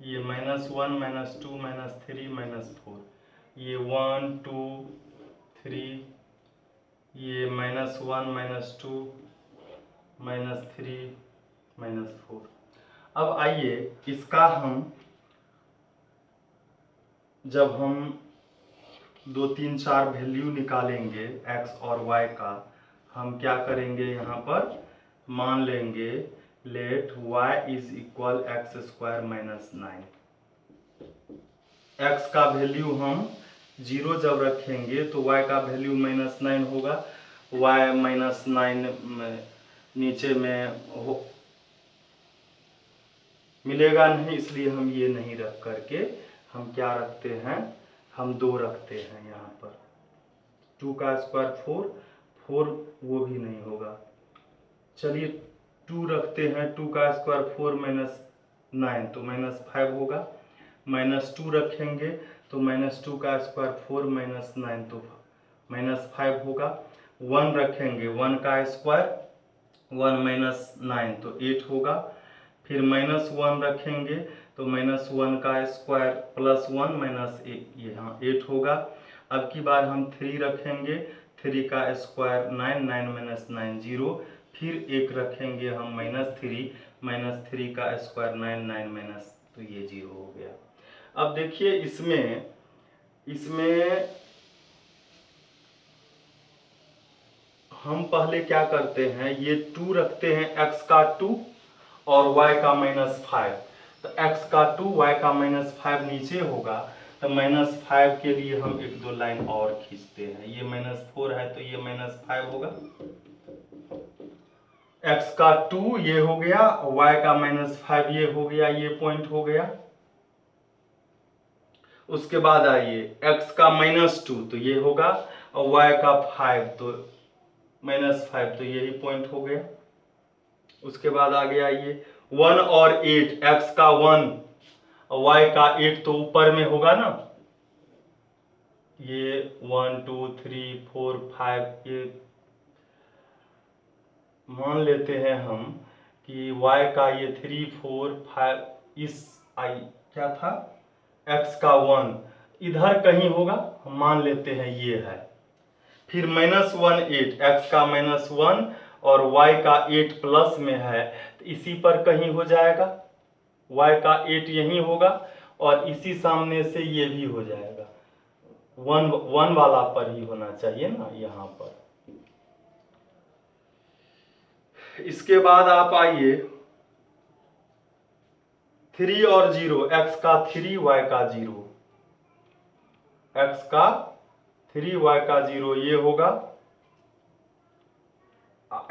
ये -1 -2 -3 -4। ये 1 2 3, ये -1 -2 -3 -4। अब आइए इसका हम जब हम 2 3 4 वैल्यू निकालेंगे x और y का, हम क्या करेंगे, यहाँ पर मान लेंगे लेट y = x² - 9। x का वैल्यू हम 0 जब रखेंगे तो y का वैल्यू -9 होगा। y -9 नीचे में मिलेगा नहीं, इसलिए हम ये नहीं रख करके हम क्या रखते हैं, हम 2 रखते हैं यहाँ पर। 2 का स्क्वायर 4 वो भी नहीं होगा। चलिए 2 रखते हैं, 2 का स्क्वायर 4 - 9 तो -5 होगा। -2 रखेंगे तो -2 का स्क्वायर 4 - 9 तो -5 होगा। 1 रखेंगे, 1 का स्क्वायर 1 - 9 तो 8 होगा। फिर -1 रखेंगे तो -1 का स्क्वायर +1 - यहाँ 8 होगा। अब की बार हम 3 रखेंगे, 3 का स्क्वायर 9 9 - 9 0। फिर 1 रखेंगे हम -3 का स्क्वायर 9 9 तो ये 0 हो गया। अब देखिए इसमें हम पहले क्या करते हैं, ये 2 रखते हैं, x का 2 और y का -5। तो x का 2 y का -5 नीचे होगा, तो -5 के लिए हम 1 2 लाइन और खींचते हैं। ये -4 है तो ये -5 होगा। x का 2 ये हो गया, y का -5 ये हो गया, ये पॉइंट हो गया। उसके बाद आइए x का -2 तो ये होगा, और y का 5 तो -5 तो यही पॉइंट हो गया। उसके बाद आ गया ये 1 और 8, x का 1 और y का 8 तो ऊपर में होगा ना। ये 1 2 3 4 5, ये मान लेते हैं हम कि y का ये 3 4 5, इस क्या था, x का 1 इधर कहीं होगा, हम मान लेते हैं ये है। फिर -1 8, x का -1 और y का 8 प्लस में है, तो इसी पर कहीं हो जाएगा। y का 8 यहीं होगा और इसी सामने से ये भी हो जाएगा। 1 वाला पर ही होना चाहिए ना, यहाँ पर। इसके बाद आप आइए 3 और 0, x का 3 y का 0, x का 3 y का 0 ये होगा,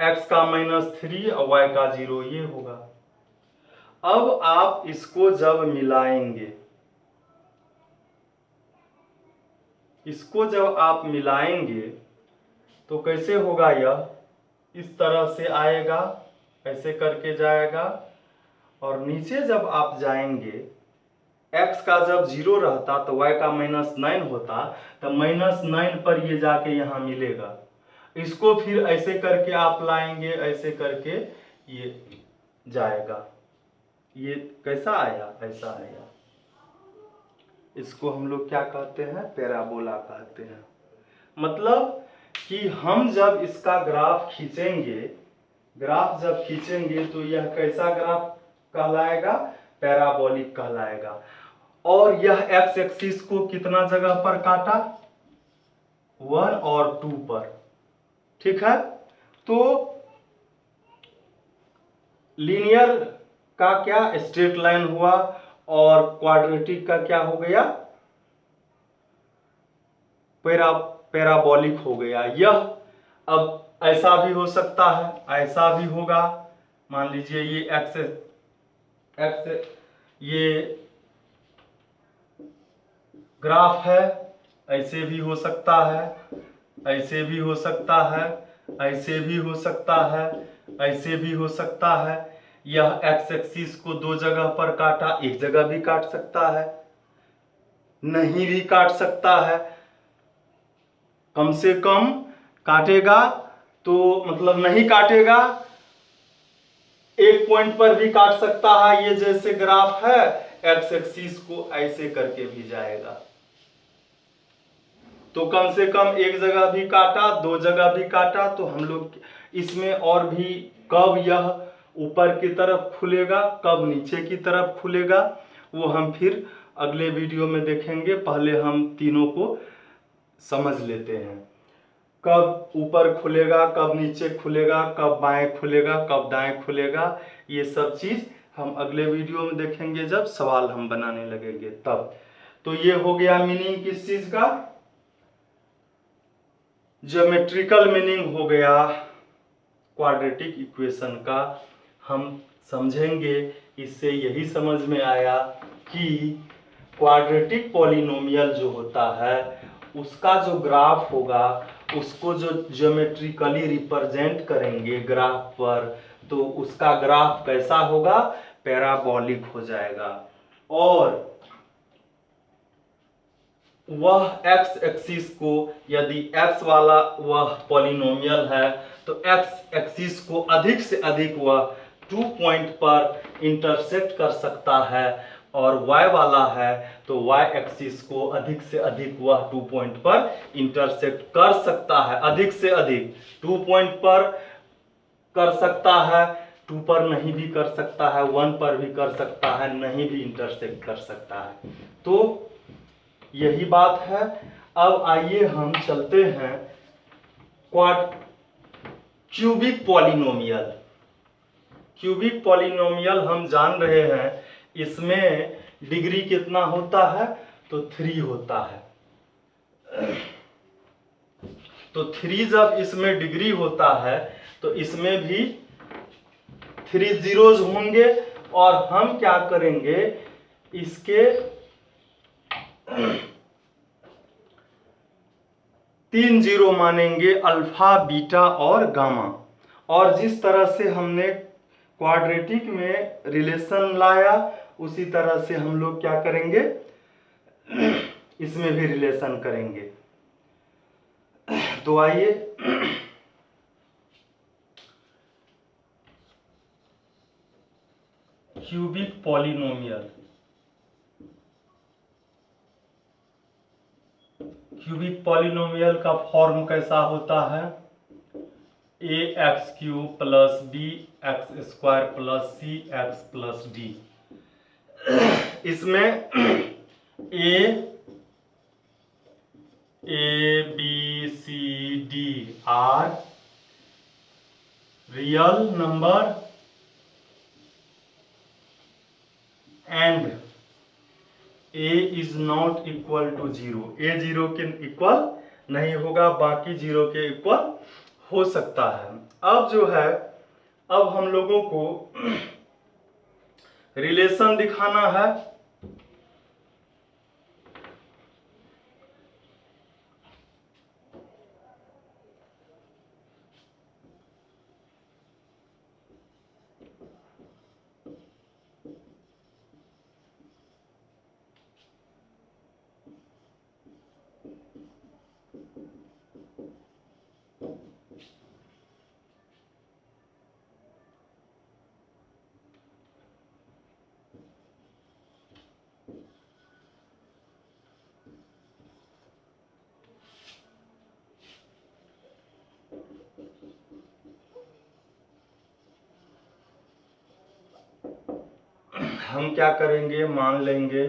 x का -3 और y का 0 ये होगा। अब आप इसको जब मिलाएंगे, इसको जब आप मिलाएंगे तो कैसे होगा, यह इस तरह से आएगा, ऐसे करके जाएगा और नीचे जब आप जाएंगे x का जब 0 रहता तो y का -9 होता, तो -9 पर ये जाके यहाँ मिलेगा। इसको फिर ऐसे करके आप लाएंगे, ऐसे करके ये जाएगा। ये कैसा आया? ऐसा आया। इसको हम लोग क्या कहते हैं? पैराबोला कहते हैं। मतलब कि हम जब इसका ग्राफ खींचेंगे, ग्राफ जब खींचेंगे तो यह कैसा ग्राफ कहलाएगा? पैराबोलिक कहलाएगा। और यह एक्स एक्सिस को कितना जगह पर काटा? 1 और 2 पर। ठीक है, तो लीनियर का क्या स्ट्रेट लाइन हुआ और क्वाड्रेटिक का क्या हो गया? पैराबोलिक हो गया। यह अब ऐसा भी हो सकता है, ऐसा भी होगा। मान लीजिए ये एक्स ये ग्राफ है, ऐसे भी हो सकता है, ऐसे भी हो सकता है, ऐसे भी हो सकता है, ऐसे भी हो सकता है। यह एक्स एक्सिस को 2 जगह पर काटा, एक जगह भी काट सकता है, नहीं भी काट सकता है। कम से कम काटेगा तो मतलब नहीं काटेगा, एक पॉइंट पर भी काट सकता है। ये जैसे ग्राफ है, एक्स एक्सिस को ऐसे करके भी जाएगा। तो कम से कम एक जगह भी काटा, 2 जगह भी काटा, तो हम लोग इसमें और भी कब यह ऊपर की तरफ खुलेगा, कब नीचे की तरफ खुलेगा, वो हम फिर अगले वीडियो में देखेंगे। पहले हम तीनों को समझ लेते हैं। कब ऊपर खुलेगा, कब नीचे खुलेगा, कब बाएं खुलेगा, कब दाएं खुलेगा, ये सब चीज हम अगले वीडियो में देखेंगे जब सवाल हम बनाने लगेंगे तब। तो ये हो गया मीनिंग किस चीज का? ज्योमेट्रिकल मीनिंग हो गया क्वाड्रेटिक इक्वेशन का। हम समझेंगे, इससे यही समझ में आया कि क्वाड्रेटिक पॉलिनोमियल जो होता है उसका जो ग्राफ होगा, उसको जो ज्योमेट्रिकली रिप्रेजेंट करेंगे ग्राफ पर, तो उसका ग्राफ कैसा होगा? पैराबोलिक हो जाएगा। और वह x एक्सिस को, यदि x वाला वह पॉलिनोमियल है तो x एक्सिस को अधिक से अधिक वह 2 पॉइंट पर इंटरसेक्ट कर सकता है, और y वाला है तो y एक्सिस को अधिक से अधिक वह 2 पॉइंट पर इंटरसेक्ट कर सकता है। अधिक से अधिक 2 पॉइंट पर कर सकता है, 2 पर नहीं भी कर सकता है, 1 पर भी कर सकता है, नहीं भी इंटरसेक्ट कर सकता है। तो यही बात है। अब आइए हम चलते हैं क्यूबिक पॉलिनोमियल। क्यूबिक पॉलिनोमियल हम जान रहे हैं, इसमें डिग्री कितना होता है? तो 3 होता है। तो 3 जब इसमें डिग्री होता है तो इसमें भी 3 जीरोज होंगे, और हम क्या करेंगे, इसके 3 जीरो मानेंगे, अल्फा, बीटा और गामा। और जिस तरह से हमने क्वाड्रेटिक में रिलेशन लाया, उसी तरह से हम लोग क्या करेंगे, इसमें भी रिलेशन करेंगे। तो आइए क्यूबिक पॉलिनोमियल। क्यूबिक पॉलिनोमियल का फॉर्म कैसा होता है? ax³ plus bx² plus cx plus d। इसमें a b c d are real number and a is not equal to 0। a 0 के इक्वल नहीं होगा, बाकी 0 के इक्वल हो सकता है। अब जो है, अब हम लोगों को रिलेशन दिखाना है। हम क्या करेंगे, मान लेंगे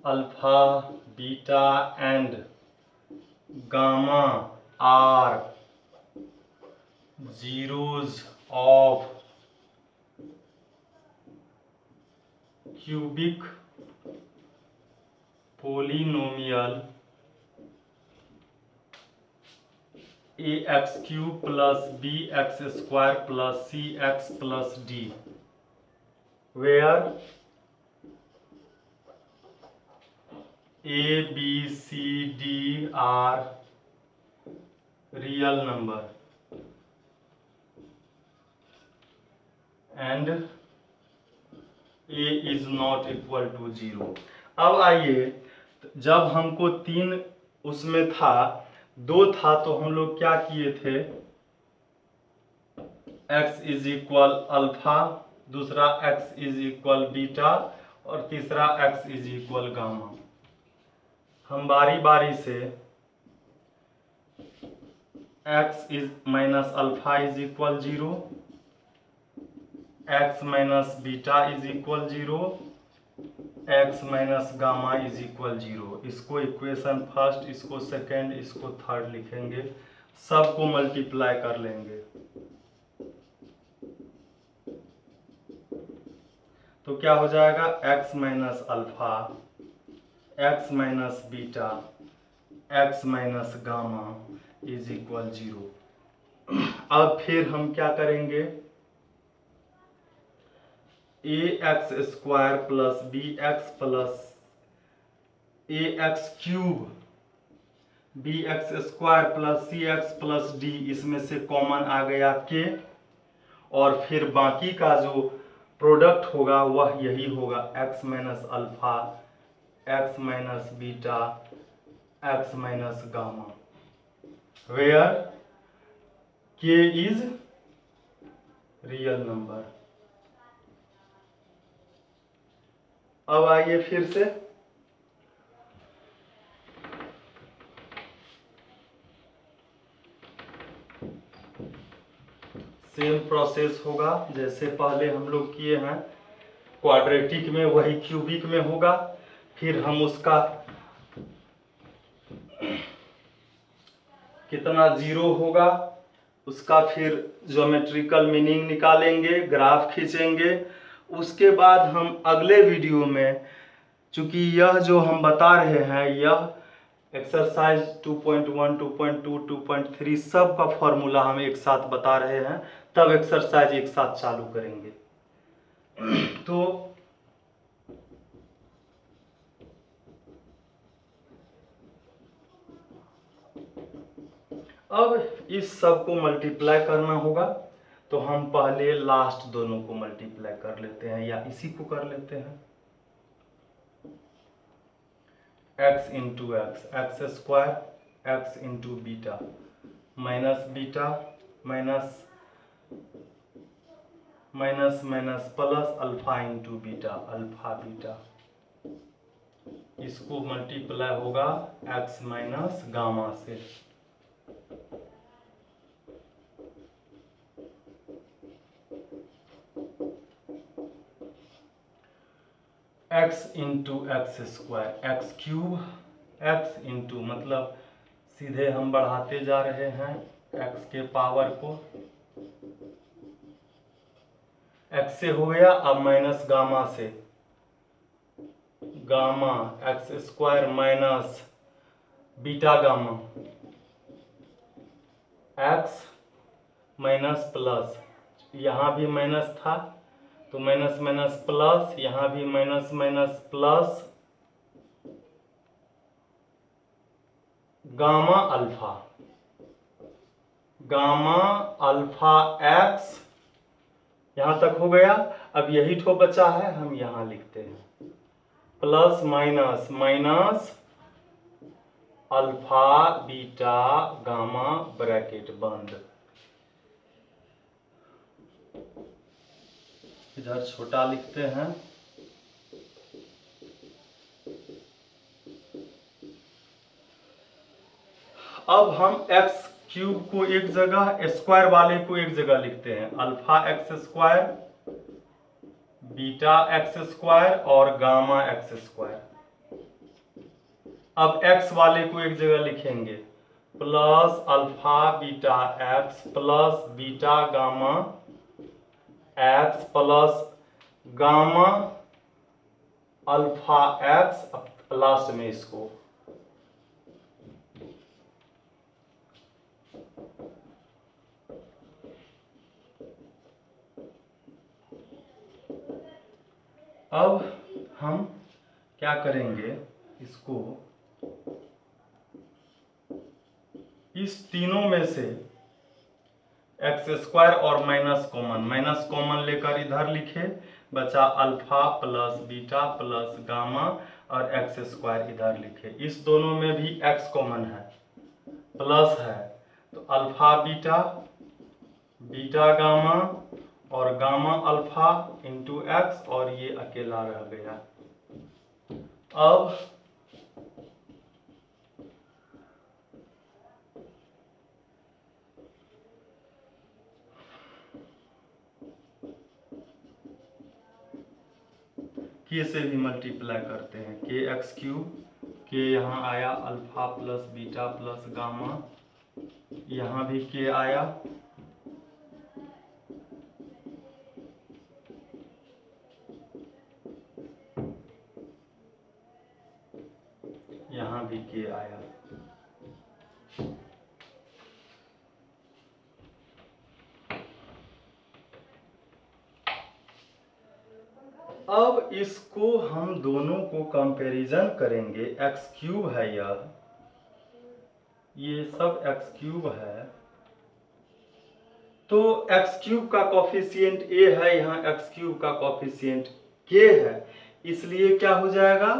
alpha beta and gamma are zeros of cubic polynomial ax cube plus bx square plus cx plus d, where a b c d are real number and a is not equal to 0। अब आइए, जब हमको 3 उसमें था, 2 था, तो हम लोग क्या किए थे, x इज इक्वल अल्फा, दूसरा x इज इक्वल बीटा और तीसरा x इज इक्वल गामा। हम बारी बारी से x is minus alpha is equal 0, x minus beta is equal 0, x minus gamma is equal 0। इसको इक्वेशन फर्स्ट, इसको सेकेंड, इसको थर्ड लिखेंगे, सबको मल्टीप्लाई कर लेंगे। तो क्या हो जाएगा, x minus alpha, x minus beta, x minus gamma is equal 0। अब फिर हम क्या करेंगे, A X square plus B X plus A X cube, B X square plus C X plus D, इसमें से कॉमन आ गया के, और फिर बाकी का जो प्रोडक्ट होगा वह यही होगा, x minus alpha, x minus beta, x minus gamma, where k is real number. अब आइए फिर से, सेम प्रोसेस होगा जैसे पहले हम लोग किए हैं, क्वाड्रेटिक में वही क्यूबिक में होगा। फिर हम उसका कितना 0 होगा उसका फिर ज्योमेट्रिकल मीनिंग निकालेंगे, ग्राफ खींचेंगे। उसके बाद हम अगले वीडियो में, चूंकि यह जो हम बता रहे हैं यह एक्सरसाइज 2.1, 2.2, 2.3 सब का फॉर्मूला हम एक साथ बता रहे हैं, तब एक्सरसाइज एक साथ चालू करेंगे। तो अब इस सब को मल्टीप्लाई करना होगा, तो हम पहले लास्ट दोनों को मल्टीप्लाई कर लेते हैं, या इसी को कर लेते हैं, x into x, x square x into beta minus beta minus minus minus plus alpha into beta, alpha beta, इसको मल्टीप्लाई होगा x माइनस गामा से। x into x square, x cube, x into मतलब सीधे हम बढ़ाते जा रहे हैं x के पावर को, x से हो गया, अब माइनस गामा से, gamma x square minus beta gamma, x minus plus, यहाँ भी माइनस था तो माइनस माइनस प्लस, यहाँ भी minus minus plus, gamma alpha, gamma alpha x, यहाँ तक हो गया। अब यही ठो बचा है, हम यहाँ लिखते हैं plus minus minus alpha beta gamma bracket बंद। इधर छोटा लिखते हैं, अब हम एक्स क्यूब को एक जगह, स्क्वायर वाले को एक जगह लिखते हैं, alpha x square beta x square और गामा एक्स स्क्वायर। अब x वाले को एक जगह लिखेंगे, plus alpha beta x plus beta gamma x plus gamma alpha x last में इसको। अब हम क्या करेंगे, इसको इस तीनों में से एक्स स्क्वायर और माइनस कॉमन लेकर इधर लिखे, बचा alpha plus beta plus gamma और एक्स स्क्वायर इधर लिखे। इस दोनों में भी एक्स कॉमन है, प्लस है, तो अल्फा बीटा बीटा गामा और गामा अल्फा इंटू एक्स और ये अकेला रह गया। अब के से भी मल्टीप्लाई करते हैं, के एक्स क्यूब, के यहाँ आया alpha plus beta plus gamma, यहाँ भी के आया, यहाँ भी के आया। अब इसको हम दोनों को कंपैरिजन करेंगे, एक्स क्यूब है ये सब एक्स क्यूब है, तो एक्स क्यूब का कॉफिशिएंट ए है, यहाँ एक्स क्यूब का कॉफिशिएंट के है, इसलिए क्या हो जाएगा,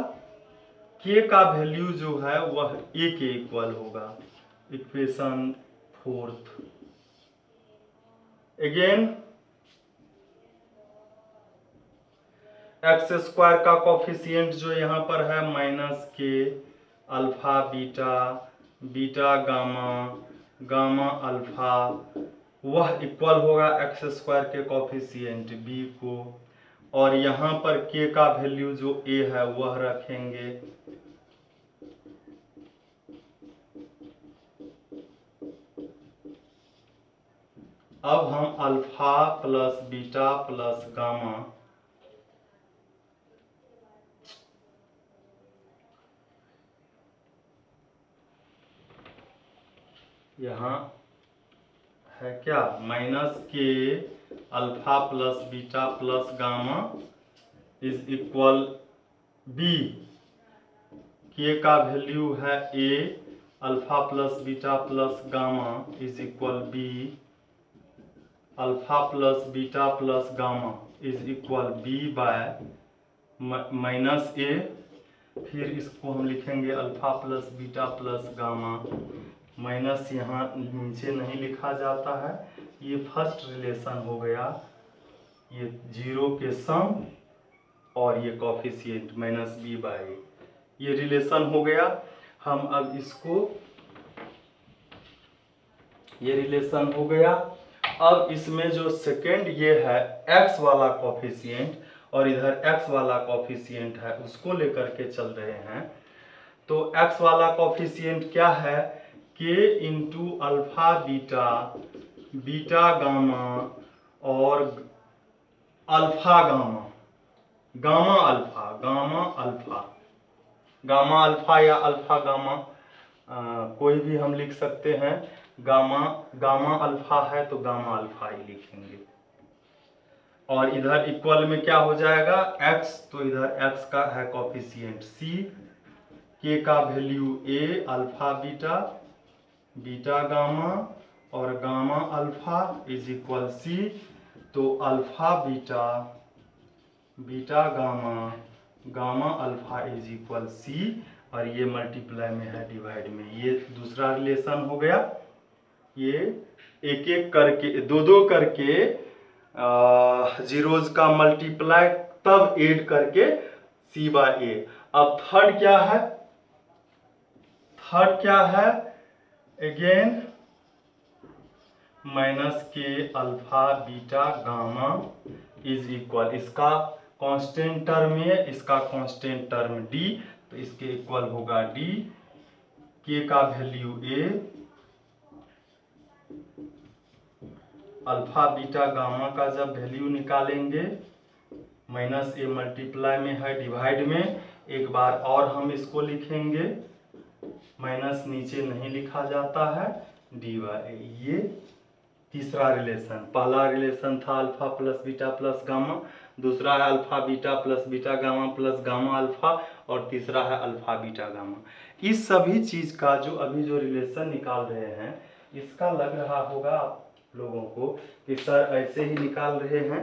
के का वैल्यू जो है वह ए के इक्वल होगा। Equation fourth, again x square का कॉफिशिएंट जो यहाँ पर है माइनस के alpha beta beta gamma gamma alpha, वह इक्वल होगा एक्स स्क्वायर के कॉफिशिएंट बी को, और यहाँ पर के का वैल्यू जो ए है वह रखेंगे। अब हम alpha plus beta plus gamma, यहाँ है क्या, माइनस के alpha plus beta plus gamma is equal B, के का वैल्यू है A, alpha plus beta plus gamma is equal B, alpha plus beta plus gamma is equal B by minus A, फिर इसको हम लिखेंगे alpha plus beta plus gamma, minus यहाँ नीचे नहीं लिखा जाता है, ये फर्स्ट रिलेशन हो गया, ये जीरो के सम और ये कॉफिशिएंट माइनस बी बाई, ये रिलेशन हो गया। हम अब इसको, ये रिलेशन हो गया, अब इसमें जो सेकेंड ये है x वाला कॉफिशिएंट और इधर x वाला कॉफिशिएंट है, उसको लेकर के चल रहे हैं। तो x वाला कॉफिशिएंट क्या है, k into alpha beta beta gamma और alpha gamma gamma alpha gamma alpha gamma alpha या अल्फा गामा, कोई भी हम लिख सकते हैं। गामा गामा अल्फा है तो गामा अल्फा ही लिखेंगे, और इधर इक्वल में क्या हो जाएगा x, तो इधर x का है कॉफिशिएंट c, k का value a, alpha beta beta gamma और gamma alpha is equal c, तो alpha beta beta gamma gamma alpha is equal c, और ये मल्टीप्लाई में है डिवाइड में, ये दूसरा रिलेशन हो गया। ये एक एक करके दो दो करके जीरोज का मल्टीप्लाई तब ऐड करके c बाय ए। अब थर्ड क्या है, थर्ड क्या है, अगेन माइनस के alpha beta gamma is equal, इसका कांस्टेंट टर्म है, इसका कांस्टेंट टर्म डी, तो इसके इक्वल होगा डी, के का वैल्यू ए, अल्फा बीटा गामा का जब वैल्यू निकालेंगे, माइनस ए मल्टीप्लाई में है डिवाइड में, एक बार और हम इसको लिखेंगे, माइनस नीचे नहीं लिखा जाता है, डी वाई। ये तीसरा रिलेशन, पहला रिलेशन था alpha plus beta plus gamma, दूसरा है alpha beta plus beta gamma plus gamma alpha, और तीसरा है अल्फा बीटा गामा। इस सभी चीज का जो अभी जो रिलेशन निकाल रहे हैं, इसका लग रहा होगा आप लोगों को कि सर ऐसे ही निकाल रहे हैं,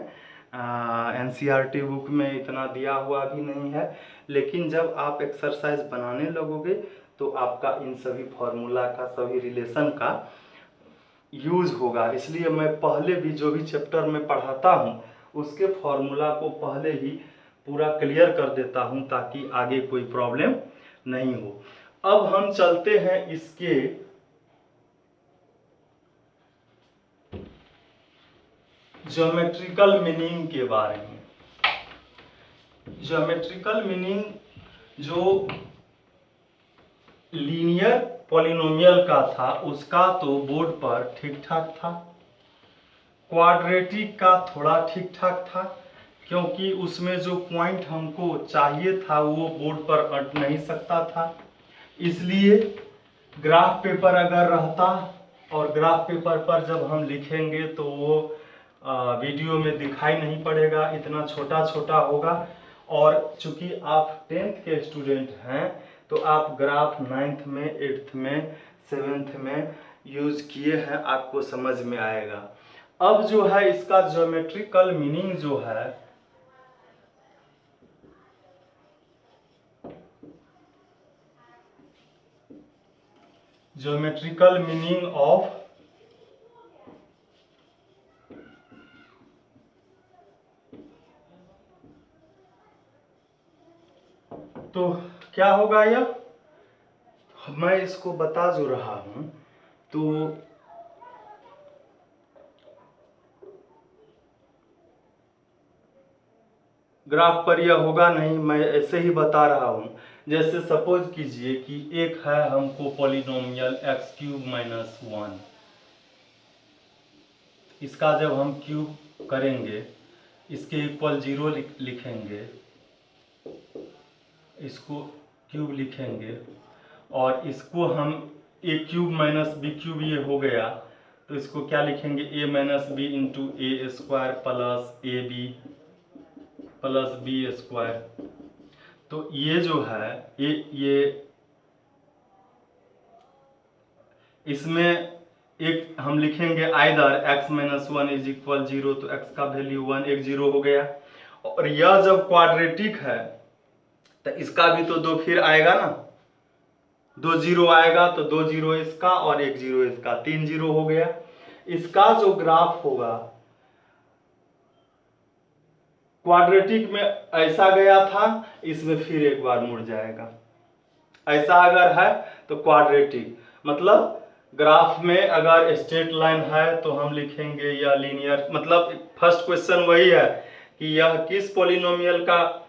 एनसीईआरटी बुक में इतना दिया हुआ भी नहीं है, लेकिन जब आप एक्सरसाइज बनाने लगोगे तो आपका इन सभी फॉर्मूला का, सभी रिलेशन का यूज होगा। इसलिए मैं पहले भी जो भी चैप्टर में पढ़ाता हूँ उसके फॉर्मूला को पहले ही पूरा क्लियर कर देता हूँ ताकि आगे कोई प्रॉब्लम नहीं हो। अब हम चलते हैं इसके ज्योमेट्रिकल मीनिंग के बारे में। ज्योमेट्रिकल मीनिंग जो लीनियर पॉलिनोमियल का था उसका तो बोर्ड पर ठीक ठाक था, क्वाड्रेटिक का थोड़ा ठीक ठाक था, क्योंकि उसमें जो पॉइंट हमको चाहिए था वो बोर्ड पर अट नहीं सकता था, इसलिए ग्राफ पेपर अगर रहता और ग्राफ पेपर पर जब हम लिखेंगे तो वो वीडियो में दिखाई नहीं पड़ेगा, इतना छोटा छोटा होगा। और चूंकि आप 10th के स्टूडेंट हैं तो आप ग्राफ 9th में, 8th में, 7th में यूज किए हैं, आपको समझ में आएगा। अब जो है इसका ज्योमेट्रिकल मीनिंग जो है, ज्योमेट्रिकल मीनिंग ऑफ तो क्या होगा, यह मैं इसको बता जो रहा हूं, तो ग्राफ पर यह होगा नहीं, मैं ऐसे ही बता रहा हूं। जैसे सपोज कीजिए कि एक है हमको पॉलिनोमियल x³ - 1, इसका जब हम क्यूब करेंगे, इसके इक्वल 0 लिखेंगे, इसको क्यूब लिखेंगे, और इसको हम a³ - b³ ये हो गया, तो इसको क्या लिखेंगे, a - b into a² plus ab plus b²। तो ये जो है ये इसमें एक हम लिखेंगे आइदर x - 1 इज इक्वल 0, तो x का वैल्यू 1, एक 0 हो गया। और यह जब क्वाड्रेटिक है तो इसका भी तो 2 फिर आएगा ना, 2 0 आएगा, तो 2 0 इसका और 1 0 इसका, 3 0 हो गया। इसका जो ग्राफ होगा क्वाड्रेटिक में ऐसा गया था, इसमें फिर एक बार मुड़ जाएगा। ऐसा अगर है तो क्वाड्रेटिक, मतलब ग्राफ में अगर स्ट्रेट लाइन है तो हम लिखेंगे या लीनियर, मतलब फर्स्ट क्वेश्चन वही है कि यह किस पॉलिनोमियल का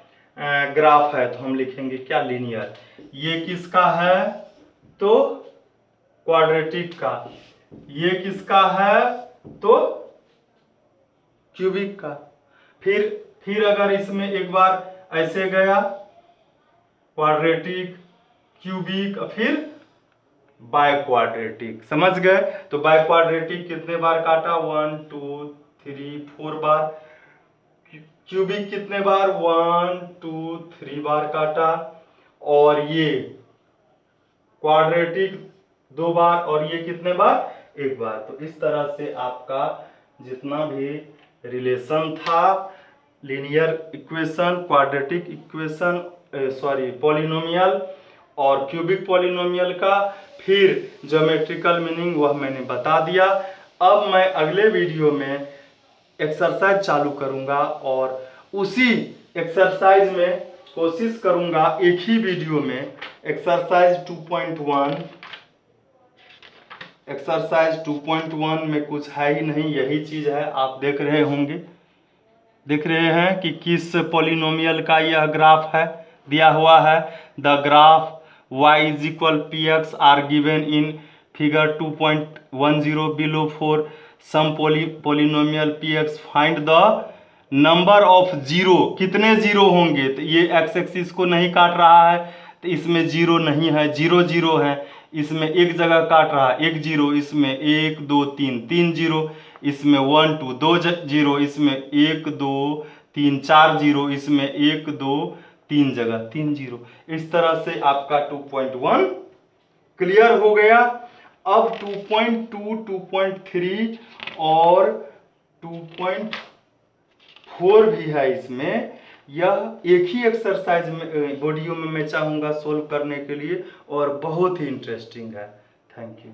ग्राफ है, तो हम लिखेंगे क्या, लीनियर। ये किसका है, तो क्वाड्रेटिक का। ये किसका है, तो क्यूबिक का। फिर अगर इसमें एक बार ऐसे गया, क्वाड्रेटिक, क्यूबिक, फिर बाय क्वाड्रेटिक, समझ गए। तो बाय क्वाड्रेटिक कितने बार काटा, 1 2 3 4 बार। क्यूबिक कितने बार, 1 2 3 बार काटा। और ये क्वाड्रेटिक 2 बार, और ये कितने बार, 1 बार। तो इस तरह से आपका जितना भी रिलेशन था, linear equation, quadratic equation, polynomial और क्यूबिक पॉलिनोमियल का, फिर ज्योमेट्रिकल मीनिंग, वह मैंने बता दिया। अब मैं अगले वीडियो में एक्सरसाइज चालू करूंगा और उसी एक्सरसाइज में कोशिश करूंगा एक ही वीडियो में एक्सरसाइज 2.1, एक्सरसाइज 2.1 में कुछ है ही नहीं, यही चीज है, आप देख रहे होंगे। देख रहे हैं कि किस पॉलिनोमियल का यह ग्राफ है, दिया हुआ है। The graph y is equal p x are given in figure 2.10 below for some polynomial p x. Find the number of zero, कितने जीरो होंगे। तो ये एक्स एक्सिस को नहीं काट रहा है तो इसमें जीरो नहीं है, जीरो जीरो है। इसमें एक जगह काट रहा है, एक जीरो, इसमें एक दो तीन, तीन जीरो, इसमें वन टू, दो जीरो, इसमें एक दो तीन, चार जीरो, इसमें एक दो तीन जगह तीन जीरो। इस तरह से आपका 2.1 क्लियर हो गया। अब 2.2, 2.3 और 2.4 भी है इसमें। यह एक ही एक्सरसाइज में वीडियो में मैं चाहूँगा सोल्व करने के लिए, और बहुत ही इंटरेस्टिंग है। Thank you.